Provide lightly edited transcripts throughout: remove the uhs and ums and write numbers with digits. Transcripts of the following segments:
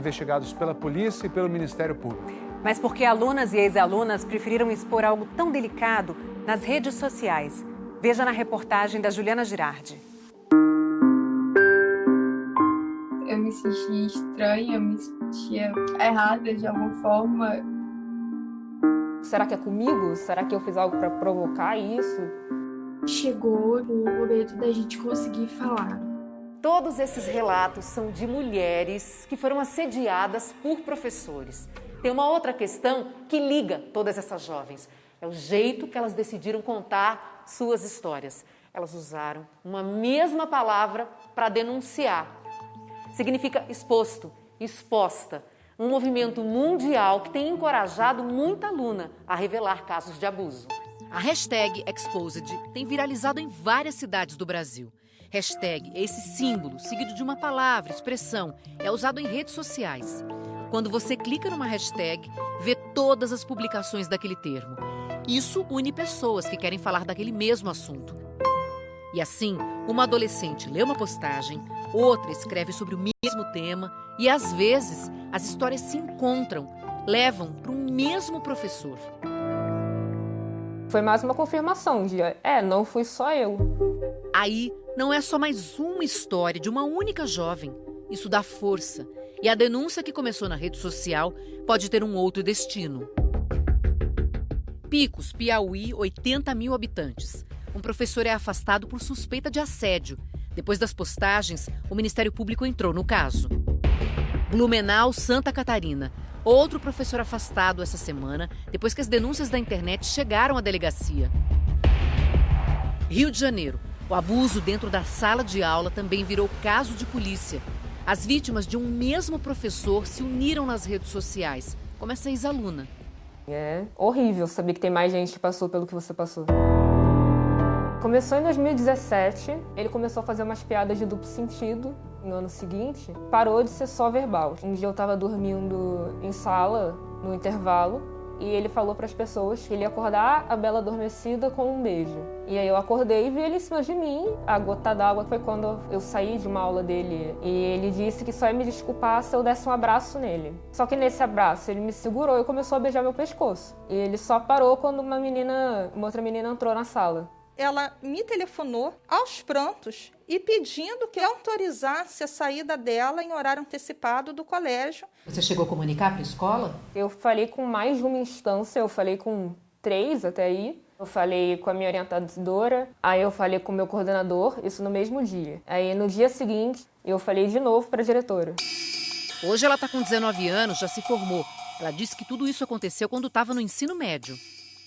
investigados pela polícia e pelo Ministério Público. Mas por que alunas e ex-alunas preferiram expor algo tão delicado nas redes sociais? Veja na reportagem da Juliana Girardi. Eu me sentia estranha, eu me sentia errada de alguma forma. Será que é comigo? Será que eu fiz algo para provocar isso? Chegou o momento da gente conseguir falar. Todos esses relatos são de mulheres que foram assediadas por professores. Tem uma outra questão que liga todas essas jovens. É o jeito que elas decidiram contar suas histórias. Elas usaram uma mesma palavra para denunciar. Significa exposto, exposta. Um movimento mundial que tem encorajado muita aluna a revelar casos de abuso. A hashtag Exposed tem viralizado em várias cidades do Brasil. Hashtag é esse símbolo, seguido de uma palavra, expressão, é usado em redes sociais. Quando você clica numa hashtag, vê todas as publicações daquele termo. Isso une pessoas que querem falar daquele mesmo assunto. E assim, uma adolescente lê uma postagem, outra escreve sobre o mesmo tema e, às vezes, as histórias se encontram, levam para um mesmo professor. Foi mais uma confirmação de, não fui só eu. Aí, não é só mais uma história de uma única jovem. Isso dá força. E a denúncia que começou na rede social pode ter um outro destino. Picos, Piauí, 80 mil habitantes. Um professor é afastado por suspeita de assédio. Depois das postagens, o Ministério Público entrou no caso. Blumenau, Santa Catarina. Outro professor afastado essa semana, depois que as denúncias da internet chegaram à delegacia. Rio de Janeiro. O abuso dentro da sala de aula também virou caso de polícia. As vítimas de um mesmo professor se uniram nas redes sociais, como essa ex-aluna. É horrível saber que tem mais gente que passou pelo que você passou. Começou em 2017, ele começou a fazer umas piadas de duplo sentido. No ano seguinte, parou de ser só verbal. Um dia eu estava dormindo em sala, no intervalo, e ele falou para as pessoas que ele ia acordar a Bela adormecida com um beijo. E aí eu acordei e vi ele em cima de mim. A gota d'água foi quando eu saí de uma aula dele. E ele disse que só ia me desculpar se eu desse um abraço nele. Só que nesse abraço ele me segurou e começou a beijar meu pescoço. E ele só parou quando uma outra menina entrou na sala. Ela me telefonou aos prantos e pedindo que eu autorizasse a saída dela em horário antecipado do colégio. Você chegou a comunicar para a escola? Eu falei com mais de uma instância, eu falei com 3 até aí. Eu falei com a minha orientadora, aí eu falei com o meu coordenador, isso no mesmo dia. Aí no dia seguinte, eu falei de novo para a diretora. Hoje ela está com 19 anos, já se formou. Ela disse que tudo isso aconteceu quando estava no ensino médio.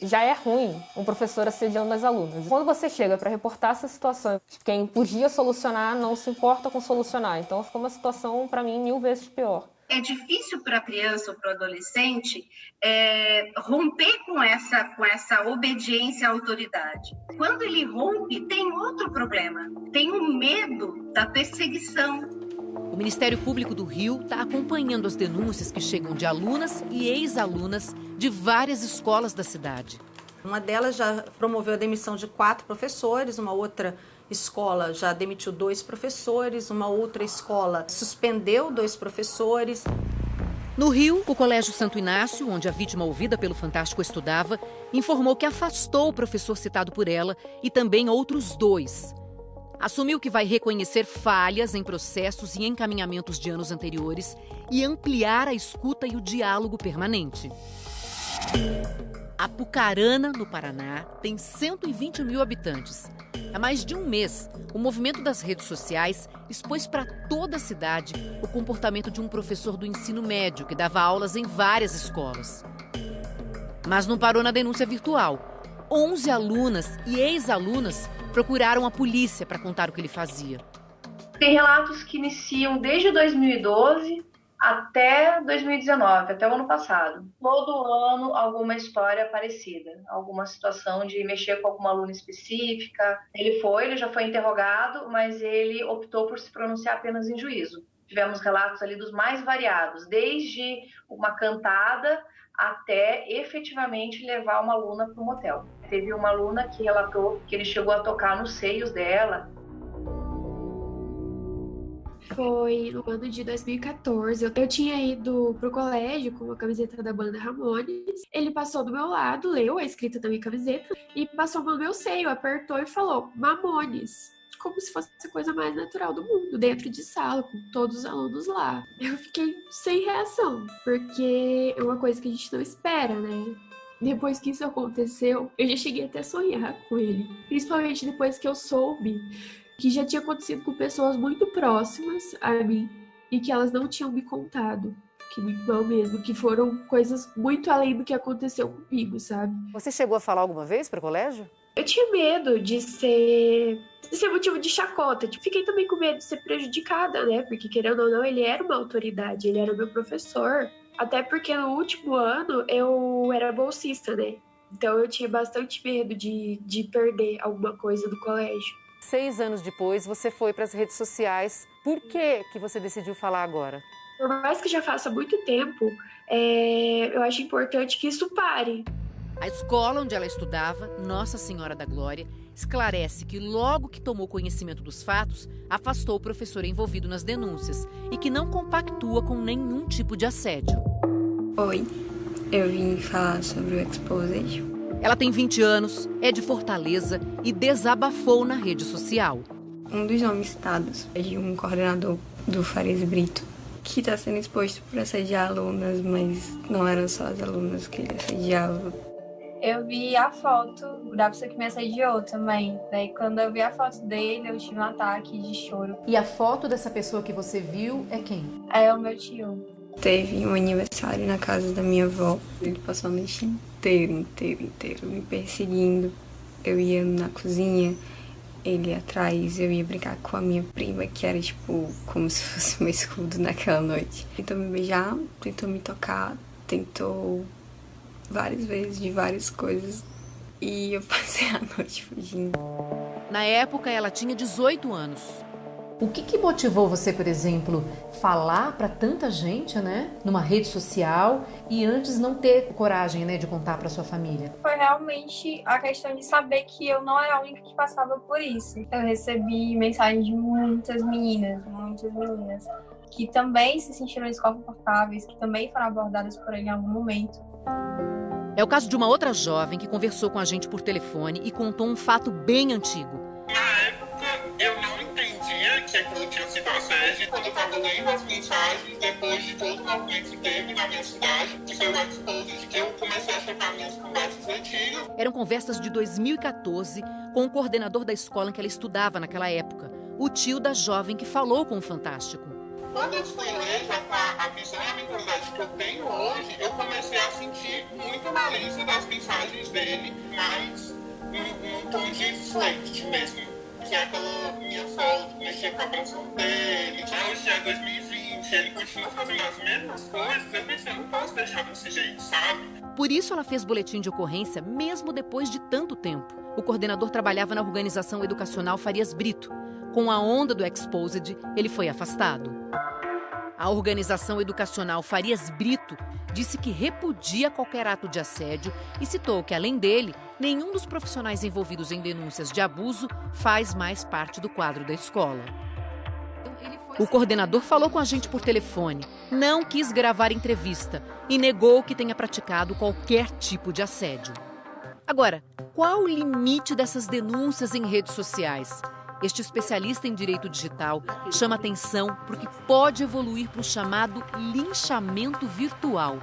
Já é ruim um professor assediando as alunas. Quando você chega para reportar essa situação, quem podia solucionar não se importa com solucionar. Então ficou uma situação, para mim, 1000 vezes pior. É difícil para a criança ou para o adolescente romper com essa obediência à autoridade. Quando ele rompe, tem outro problema. Tem o medo da perseguição. O Ministério Público do Rio está acompanhando as denúncias que chegam de alunas e ex-alunas de várias escolas da cidade. Uma delas já promoveu a demissão de 4 professores, uma outra escola já demitiu 2 professores, uma outra escola suspendeu 2 professores. No Rio, o Colégio Santo Inácio, onde a vítima ouvida pelo Fantástico estudava, informou que afastou o professor citado por ela e também outros 2. Assumiu que vai reconhecer falhas em processos e encaminhamentos de anos anteriores e ampliar a escuta e o diálogo permanente. Apucarana, no Paraná, tem 120 mil habitantes. Há mais de um mês, o movimento das redes sociais expôs para toda a cidade o comportamento de um professor do ensino médio que dava aulas em várias escolas. Mas não parou na denúncia virtual. 11 alunas e ex-alunas procuraram a polícia para contar o que ele fazia. Tem relatos que iniciam desde 2012 até 2019, até o ano passado. Todo ano alguma história parecida, alguma situação de mexer com alguma aluna específica. Ele já foi interrogado, mas ele optou por se pronunciar apenas em juízo. Tivemos relatos ali dos mais variados, desde uma cantada até efetivamente levar uma aluna para o motel. Teve uma aluna que relatou que ele chegou a tocar nos seios dela. Foi no ano de 2014. Eu tinha ido pro colégio com uma camiseta da banda Ramones. Ele passou do meu lado, leu a escrita da minha camiseta e passou no meu seio, apertou e falou Mamones. Como se fosse a coisa mais natural do mundo, dentro de sala, com todos os alunos lá. Eu fiquei sem reação, porque é uma coisa que a gente não espera, né? Depois que isso aconteceu, eu já cheguei até a sonhar com ele. Principalmente depois que eu soube que já tinha acontecido com pessoas muito próximas a mim e que elas não tinham me contado. Que muito mal mesmo, que foram coisas muito além do que aconteceu comigo, sabe? Você chegou a falar alguma vez para o colégio? Eu tinha medo de ser motivo de chacota. Fiquei também com medo de ser prejudicada, né? Porque, querendo ou não, ele era uma autoridade, ele era meu professor. Até porque no último ano eu era bolsista, né? Então eu tinha bastante medo de perder alguma coisa do colégio. 6 anos depois, você foi para as redes sociais. Por que você decidiu falar agora? Por mais que já faça muito tempo, eu acho importante que isso pare. A escola onde ela estudava, Nossa Senhora da Glória, esclarece que logo que tomou conhecimento dos fatos, afastou o professor envolvido nas denúncias e que não compactua com nenhum tipo de assédio. Oi, eu vim falar sobre o Exposed. Ela tem 20 anos, é de Fortaleza e desabafou na rede social. Um dos nomes citados é de um coordenador do Farias Brito, que está sendo exposto por assediar alunas, mas não eram só as alunas que ele assediava. Eu vi a foto da pessoa que me assediou também. Daí quando eu vi a foto dele, eu tive um ataque de choro. E a foto dessa pessoa que você viu é quem? É o meu tio. Teve um aniversário na casa da minha avó. Ele passou a noite inteiro me perseguindo. Eu ia na cozinha, ele ia atrás, eu ia brincar com a minha prima, que era tipo como se fosse meu escudo naquela noite. Tentou me beijar, tentou me tocar, tentou várias vezes de várias coisas e eu passei a noite fugindo. Na época, ela tinha 18 anos. O que motivou você, por exemplo, falar para tanta gente, né, numa rede social e antes não ter coragem, né, de contar para sua família? Foi realmente a questão de saber que eu não era a única que passava por isso. Eu recebi mensagens de muitas meninas, que também se sentiram desconfortáveis, que também foram abordadas por ele em algum momento. É o caso de uma outra jovem que conversou com a gente por telefone e contou um fato bem antigo. Na época, eu não entendia que aquilo tinha sido assédio. Quando eu estava lendo as mensagens, depois de todo o movimento que teve na minha cidade, que foi o Exposed, que eu comecei a checar minhas conversas antigas. Eram conversas de 2014 com o coordenador da escola em que ela estudava naquela época, o tio da jovem que falou com o Fantástico. Quando eu fui ler, já com a visão e a mentalidade que eu tenho hoje, eu comecei a sentir muita malícia das mensagens dele, mas num tom de flirt mesmo. Que é aquela minha foto, mexer com a canção dele. Hoje é 2020, ele continua fazendo as mesmas coisas, eu pensei, não posso deixar desse jeito, sabe? Por isso ela fez boletim de ocorrência mesmo depois de tanto tempo. O coordenador trabalhava na organização educacional Farias Brito. Com a onda do Exposed, ele foi afastado. A organização educacional Farias Brito disse que repudia qualquer ato de assédio e citou que, além dele, nenhum dos profissionais envolvidos em denúncias de abuso faz mais parte do quadro da escola. O coordenador falou com a gente por telefone, não quis gravar entrevista e negou que tenha praticado qualquer tipo de assédio. Agora, qual o limite dessas denúncias em redes sociais? Este especialista em direito digital chama atenção porque pode evoluir para o chamado linchamento virtual.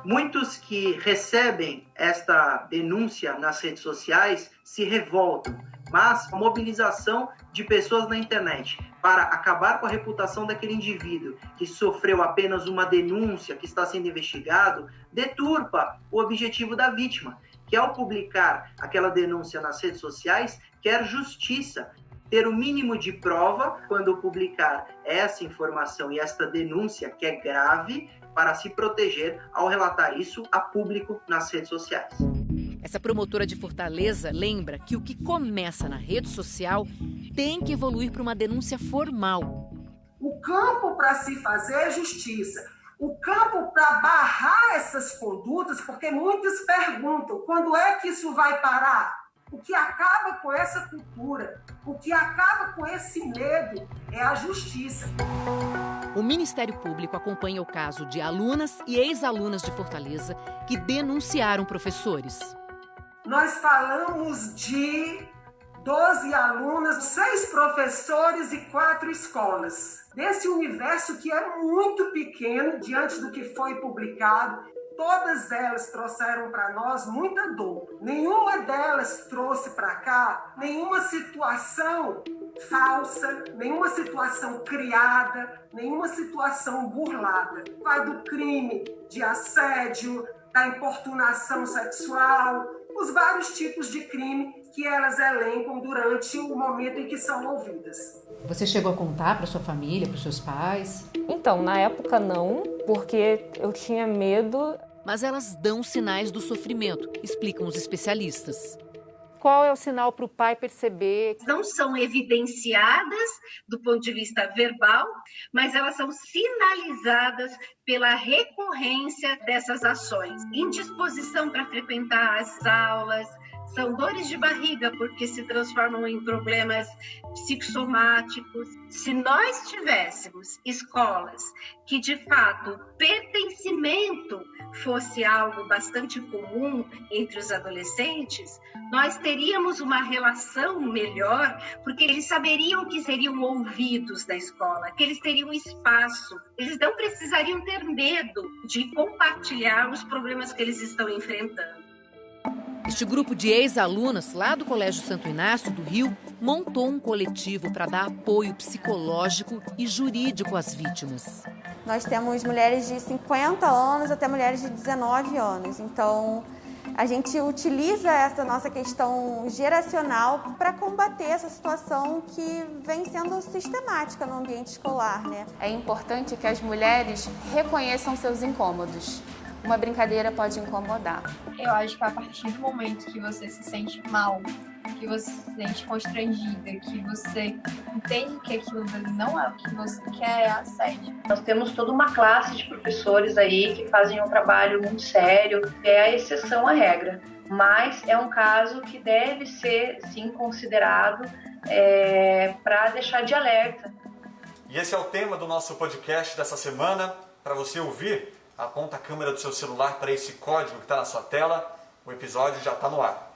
Muitos que recebem esta denúncia nas redes sociais se revoltam, mas a mobilização de pessoas na internet para acabar com a reputação daquele indivíduo que sofreu apenas uma denúncia, que está sendo investigado, deturpa o objetivo da vítima, que ao publicar aquela denúncia nas redes sociais, quer justiça, ter o mínimo de prova quando publicar essa informação e esta denúncia, que é grave, para se proteger ao relatar isso a público nas redes sociais. Essa promotora de Fortaleza lembra que o que começa na rede social tem que evoluir para uma denúncia formal. O campo para se fazer é justiça. O campo para barrar essas condutas, porque muitos perguntam, quando é que isso vai parar? O que acaba com essa cultura, o que acaba com esse medo é a justiça. O Ministério Público acompanha o caso de alunas e ex-alunas de Fortaleza que denunciaram professores. Nós falamos de 12 alunas, 6 professores e 4 escolas. Desse universo que é muito pequeno diante do que foi publicado, todas elas trouxeram para nós muita dor. Nenhuma delas trouxe para cá nenhuma situação falsa, nenhuma situação criada, nenhuma situação burlada. Vai do crime de assédio, da importunação sexual, os vários tipos de crime que elas elencam durante o momento em que são ouvidas. Você chegou a contar para sua família, para os seus pais? Então, na época não, porque eu tinha medo. Mas elas dão sinais do sofrimento, explicam os especialistas. Qual é o sinal para o pai perceber? Não são evidenciadas do ponto de vista verbal, mas elas são sinalizadas pela recorrência dessas ações. Indisposição para frequentar as aulas, são dores de barriga porque se transformam em problemas psicossomáticos. Se nós tivéssemos escolas que, de fato, pertencimento fosse algo bastante comum entre os adolescentes, nós teríamos uma relação melhor, porque eles saberiam que seriam ouvidos na escola, que eles teriam espaço, eles não precisariam ter medo de compartilhar os problemas que eles estão enfrentando. Este grupo de ex-alunas lá do Colégio Santo Inácio do Rio montou um coletivo para dar apoio psicológico e jurídico às vítimas. Nós temos mulheres de 50 anos até mulheres de 19 anos. Então, a gente utiliza essa nossa questão geracional para combater essa situação que vem sendo sistemática no ambiente escolar, né? É importante que as mulheres reconheçam seus incômodos. Uma brincadeira pode incomodar. Eu acho que a partir do momento que você se sente mal, que você se sente constrangida, que você entende que aquilo não é o que você quer, é assédio. Nós temos toda uma classe de professores aí que fazem um trabalho muito sério, é a exceção à regra, mas é um caso que deve ser, sim, considerado para deixar de alerta. E esse é o tema do nosso podcast dessa semana. Para você ouvir, aponta a câmera do seu celular para esse código que está na sua tela. O episódio já está no ar.